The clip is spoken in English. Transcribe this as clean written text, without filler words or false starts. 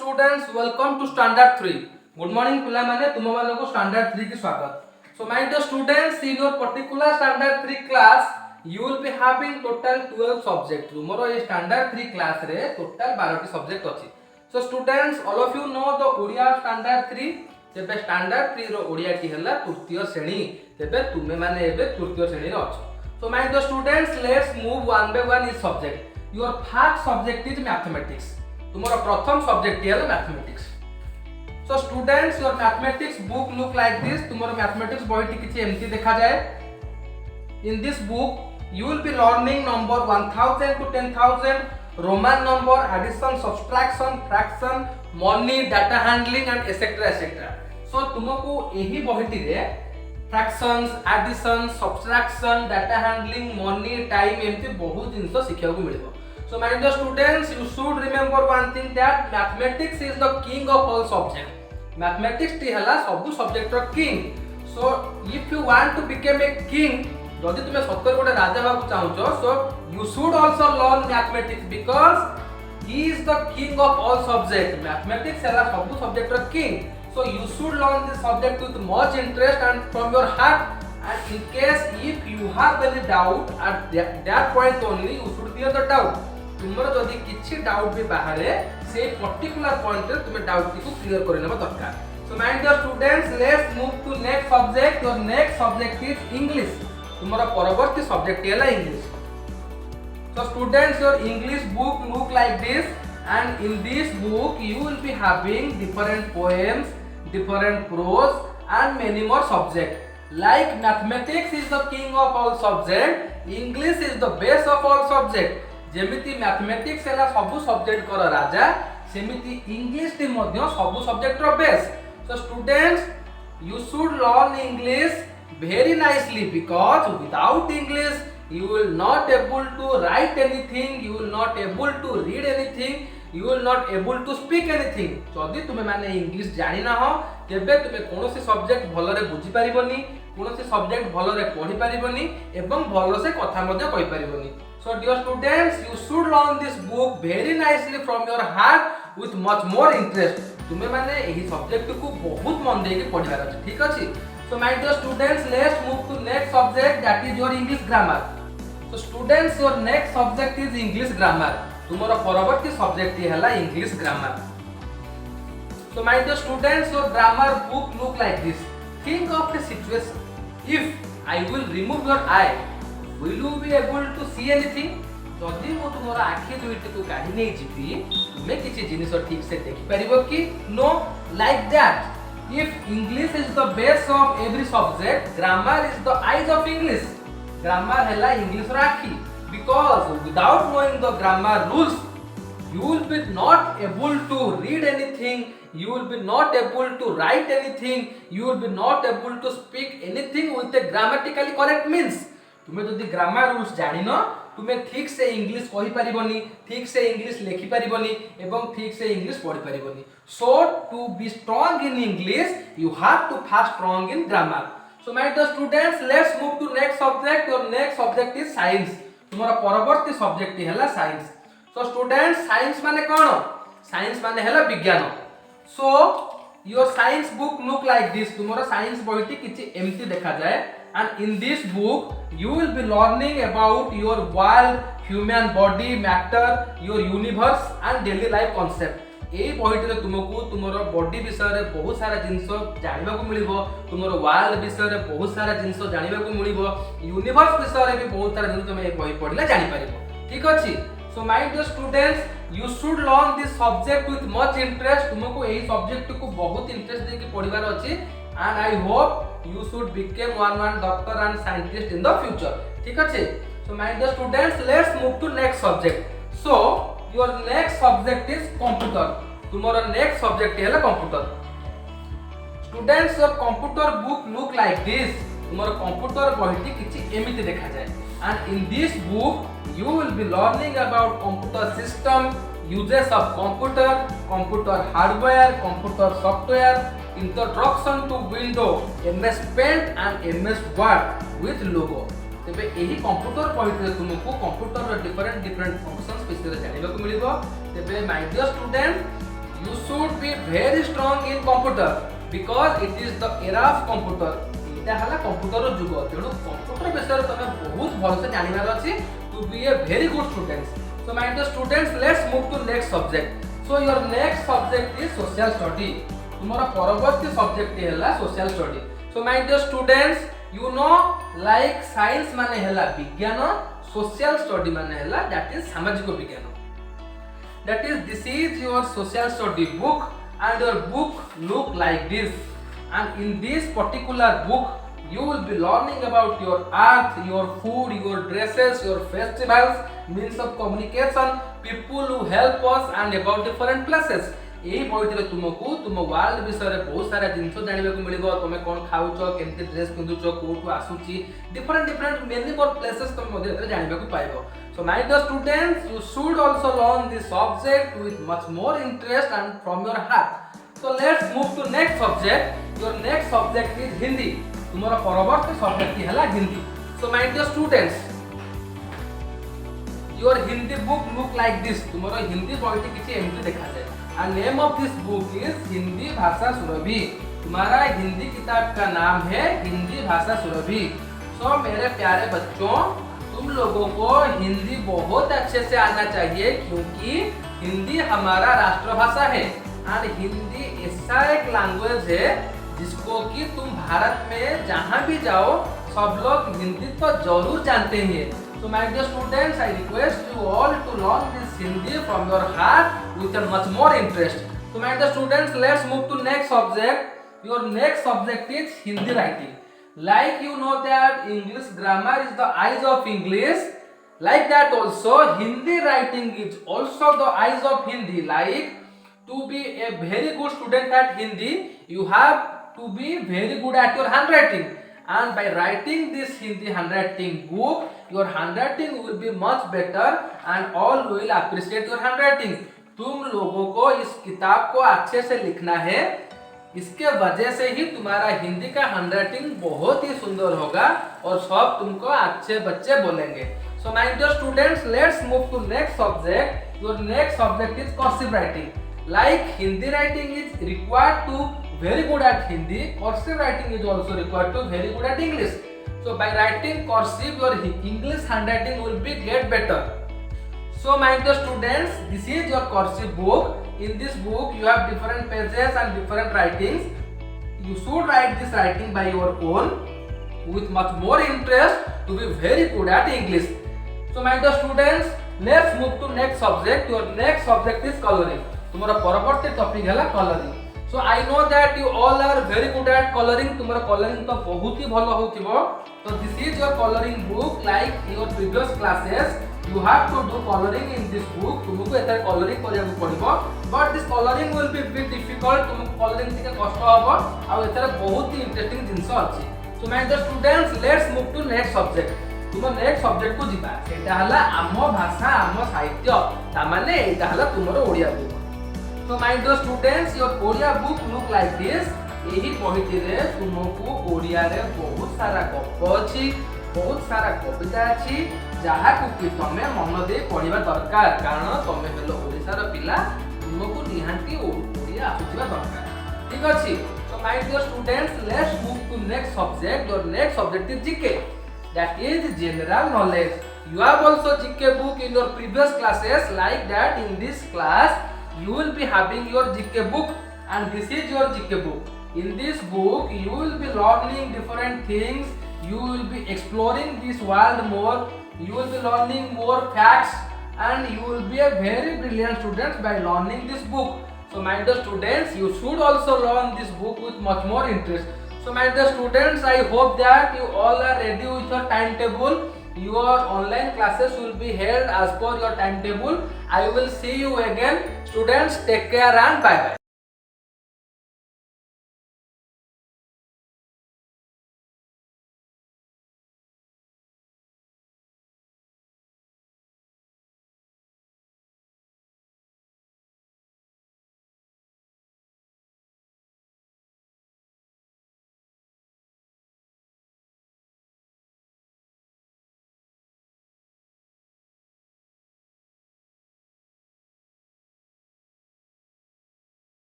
students, welcome to standard 3. Good morning पिला माने तुम माने को standard 3 की स्वागत. So my dear students, in your particular standard 3 class you will be having total 12 subject. तुमरो ये standard 3 class रे total 12 टी subject अछि. So students, all of you know the Odia standard 3. तेबे standard 3 रो ओडिया की हला तृतीय श्रेणी. तेबे तुमे माने एबे तृतीय श्रेणी रे अछ. So my dear students, let's move one by one each subject. Your first subject is mathematics. तुम्हारा प्रथम सब्जेक्ट है mathematics. So students, your mathematics book look like this. तुम्हारा मैथमेटिक्स बहीटी किछि एमती देखा जाए. In this book you will be learning number 1000 to 10000, Roman number, addition, subtraction, fraction, money, data handling and etcetera etcetera. So तुमको एही बहीटी रे fractions, addition, subtraction, data handling, money, time एमती बहुत जिंस शिखा को मिलिबो. So my dear students, you should remember one thing, that mathematics is the king of all subjects. Mathematics टी हला सबु सब्जेक्ट रो king. So if you want to become a king, जदि तुमे सत्तर गोटे Raja Babu चाहुचो, so you should also learn mathematics because he is the king of all subjects. Mathematics हला सबु सब्जेक्ट रो king. So you should learn this subject with much interest and from your heart. And in case if you have any doubt, at that point only you should clear the doubt. तुमर जदि किछि doubt भी बाहरे से particular point रे तुमे doubt को clear कर लेबा दरकार. So my dear students, let's move to next subject. Your next subject is English. तुमर परवर्ती सब्जेक्ट है English. So students, your English book look like this, and in this book you will be having different poems, different prose and many more subject. Like mathematics is the king of all subject, English is the best of all subject. जेमिति mathematics है सबु subject कर राजा, सेमिति English टी मध्य सबु subject रो best. So students, you should learn English very nicely because without English you will not able to write anything, you will not able to read anything, you will not able to speak anything. जदि तुमे माने English जानि ना हो तेबे तुमे कोनोसी subject भलो रे बुझी परिबोनी, कोनोसी सब्जेक्ट भलो रे पढी परिबोनी एवं भलो से कथा मध्य कहि परिबोनी. So dear students, you should learn this book very nicely from your heart with much more interest. तुमे माने एही सब्जेक्ट को बहुत मन दे के पढिबार अछि. ठीक अछि. So my dear students, let's move to next subject, that is your English grammar. So students, your next subject is English grammar. तुमरो परवर्ती सब्जेक्ट हला English grammar. So my dear students, your grammar book look like this. Think of the situation. If I will remove your eye, will you be able to see anything? जदि मो तुमरा आखि दुईटी को काढी नै जिपि तुमे किछि जिनिस ठीक से देखि परिबो कि? No, like that. If English is the base of every subject, grammar is the eyes of English. Grammar हला English रा आखि. Because without knowing the grammar rules, you will be not able to read anything, you will be not able to write anything, you will be not able to speak anything with a grammatically correct means. तुमे जदि grammar rules जानि न, तुमे ठीक से English कहि परिबोनी, ठीक से इंग्लिश लेखि परिबोनी एवं ठीक से इंग्लिश पढि परिबोनी. So to be strong in English you have to first strong in grammar. So my dear students, let's move to next subject. Your next subject is science. तुम्हारा परवर्ती सब्जेक्ट हला साइंस. सो स्टूडेंट्स, साइंस माने कोन? Science माने हला विज्ञान. So your science book look like this. तुम्हारा science बहीटी किछि एमती देखा जाए. And in this book you will be learning about your world, human body, matter, your universe and daily life concept. एई बहीटी रे तुमको तुमरो बॉडी विषय रे बहुत सारा जिंस जानिबा को मिलिबो, तुमरो वर्ल्ड विषय रे बहुत सारा जिंस जानिबा को मिलिबो, यूनिवर्स विषय रे भी बहुत सारा जिंस तुमे ए बही पढिले जानि परिबो. ठीक अछि. So my dear students, you should learn this subject with much interest. तुमको एई सब्जेक्ट को बहुत इंटरेस्ट दे के पढिबार अछि. And I hope you should become one doctor and scientist in the future. ठीक अछि. So my dear students, let's move to next subject. So your next subject is computer. तुम्हारा next subject है computer. Students, your computer book look like this. तुम्हारा computer बहीटी किछि एमिति देखा जाए. And in this book you will be learning about computer system, uses of computer, computer hardware, computer software, introduction to Windows, MS Paint and MS Word with logo. तेबे एही computer पढ़िते तुमको computer रो different functions विषय रे जानिबा को मिलिबो. तेबे my dear student, you should be very strong in computer because it is the era of computer. एटा हला computer रो जुग तेणु कंप्यूटर विषय तमे बहुत भल से जानिबार अछि to be a very good student. So my dear students, let's move to next subject. So your next subject is social study. तुम्हारा परवर्ती सब्जेक्ट है social study. So my dear students, you know like science माने है विज्ञान, social study माने है that is सामाजिक विज्ञान. That is, this is your social study book and your book look like this. And in this particular book, you will be learning about your art, your food, your dresses, your festivals, means of communication, people who help us and about different places. एही बहिटिरे तुमको तुम world विषय रे बहुत सारा जिंस जानिबा को मिलिबो तुमे कोन खाउचो केनते dress पिंदुचो कोठु आसुची डिफरेंट मेनी मोर प्लेसेस तुम मध्ये एतरे जानिबा को पाइबो. So my dear students, you should also learn this subject with much more interest and from your heart. So let's move to next subject. Your next subject is Hindi. तुम्हारा परवर्ती subject है Hindi. So my dear students, your Hindi book look like this. तुम्हारा हिंदी बहिटी किछि एमति देखा जाय. And name of this book is Hindi भाषा सुरभि. तुम्हारा हिंदी किताब का नाम है हिंदी भाषा सुरभि. So मेरे प्यारे बच्चों, तुम लोगों को हिंदी बहुत अच्छे से आना चाहिए क्योंकि हिंदी हमारा राष्ट्रभाषा है. और हिंदी ऐसा एक लैंग्वेज है जिसको कि तुम भारत में जहाँ भी जाओ सब लोग हिंदी तो जरूर जानते हैं. So my dear students, I request you all to learn this Hindi from your heart with a much more interest. So my dear students, let's move to next subject. Your next subject is Hindi writing. Like you know that English grammar is the eyes of English. Like that also Hindi writing is also the eyes of Hindi. Like to be a very good student at Hindi, you have to be very good at your handwriting. And by writing this Hindi handwriting book, your handwriting will be much better and all will appreciate your handwriting. तुम लोगों को इस किताब को अच्छे से लिखना है, इसके वजह से ही तुम्हारा हिंदी का हैंडराइटिंग बहुत ही सुंदर होगा और सब तुमको अच्छे बच्चे बोलेंगे. So my dear students, let's move to next subject. Your next subject is cursive writing. Like Hindi writing is required to very good at Hindi, cursive writing is also required to very good at English. So by writing cursive, your English handwriting will be get better. So my dear students, this is your cursive book. In this book, you have different pages and different writings. You should write this writing by your own with much more interest to be very good at English. So my dear students, let's move to next subject. Your next subject is coloring. तुम्हारा परवर्ती topic है colouring. So I know that you all are very good at coloring. तुम्हारा coloring तो बहुत ही भलो होतिबो. So this is your coloring book. Like your previous classes, you have to do coloring in this book. तुमको एतर coloring करिया पड़िबो. But this coloring will be bit difficult. तुमको coloring टिके कष्ट हबो. आ एतर बहुत ही इंटरेस्टिंग जिंस अछि. So my dear students, let's move to next subject. तुम next subject को जिबा. सेटा हला आम भाषा आम साहित्य. ता माने एटा हला तुमरो Odia book. So my dear students, your Odia book look like this. एही बहिटी रे तुमको ओडिया रे बहुत सारा गप अछि, बहुत सारा कविता अछि जहा को कि तमे मन दे पढिबा दरकार. कारण तमे हेलो ओडिसा रो पिला, तुमको निहांती ओडिया आसुथिबा दरकार. ठीक अछि. So my dear students, let's move to next subject. Your next subject is GK. That is general knowledge. You have also GK book in your previous classes. Like that, in this class you will be having your GK book, and this is your GK book. In this book you will be learning different things. You will be exploring this world more. You will be learning more facts, and you will be a very brilliant student by learning this book. So my dear students, you should also learn this book with much more interest. So my dear students, I hope that you all are ready with your timetable. Your online classes will be held as per your timetable. I will see you again. Students, take care and bye bye.